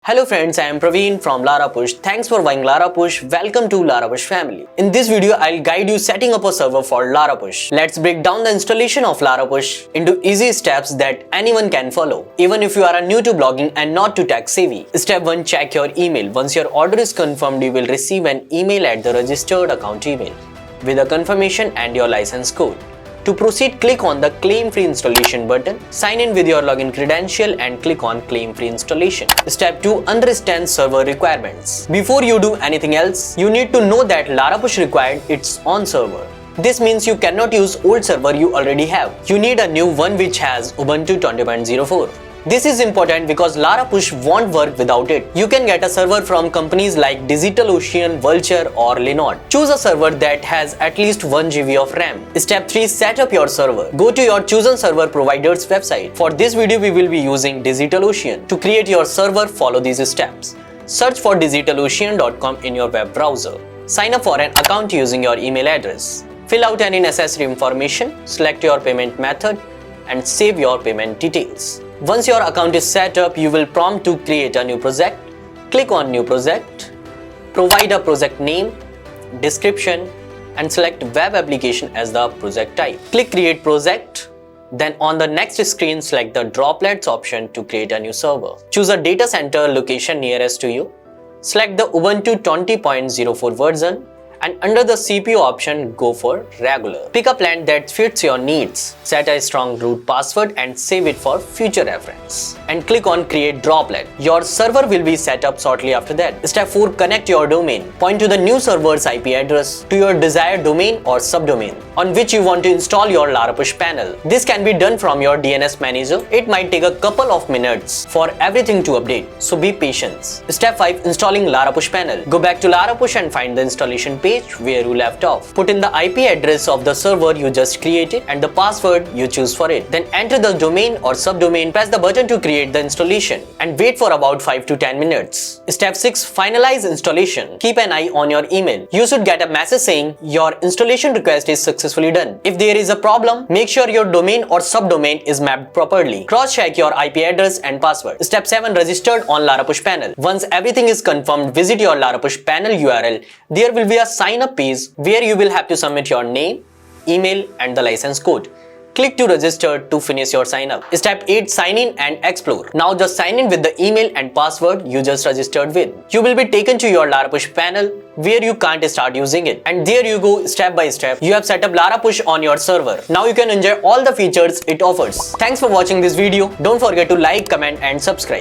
Hello friends, I am Praveen from LaraPush. Thanks for buying LaraPush. Welcome to LaraPush family. In this video, I'll guide you setting up a server for LaraPush. Let's break down the installation of LaraPush into easy steps that anyone can follow, even if you are new to blogging and not too tech savvy. Step 1. Check your email. Once your order is confirmed, you will receive an email at the registered account email with a confirmation and your license code. To proceed, click on the Claim Free Installation button. Sign in with your login credential and click on Claim Free Installation. Step 2. Understand server requirements. Before you do anything else, you need to know that LaraPush required its own server. This means you cannot use old server you already have. You need a new one which has Ubuntu 20.04. This is important because LaraPush won't work without it. You can get a server from companies like DigitalOcean, Vultr or Linode. Choose a server that has at least 1 GB of RAM. Step 3. Set up your server. Go to your chosen server provider's website. For this video, we will be using DigitalOcean. To create your server, follow these steps. Search for digitalocean.com in your web browser. Sign up for an account using your email address. Fill out any necessary information, select your payment method, and save your payment details. Once your account is set up, you will prompt to create a new project. Click on New Project. Provide a project name, description, and select Web Application as the project type. Click Create Project. Then on the next screen, select the Droplets option to create a new server. Choose a data center location nearest to you. Select the Ubuntu 20.04 version. And under the CPU option, go for regular. Pick a plan that fits your needs. Set a strong root password and save it for future reference. And click on Create Droplet. Your server will be set up shortly after that. Step 4. Connect your domain. Point to the new server's IP address to your desired domain or subdomain on which you want to install your LaraPush panel. This can be done from your DNS manager. It might take a couple of minutes for everything to update, so be patient. Step 5. Installing LaraPush panel. Go back to LaraPush and find the installation page where you left off. Put in the IP address of the server you just created and the password you choose for it. Then enter the domain or subdomain, press the button to create the installation and wait for about 5 to 10 minutes. Step 6. Finalize installation. Keep an eye on your email. You should get a message saying your installation request is successfully done. If there is a problem, make sure your domain or subdomain is mapped properly. Cross-check your IP address and password. Step 7. Registered on LaraPush panel. Once everything is confirmed, visit your LaraPush panel URL. There will be a sign up page where you will have to submit your name, email and the license code. Click to register to finish your sign up. Step 8. Sign in and explore. Now just sign in with the email and password you just registered with. You will be taken to your LaraPush panel where you can't start using it. And there you go, step by step. You have set up LaraPush on your server. Now you can enjoy all the features it offers. Thanks for watching this video. Don't forget to like, comment and subscribe.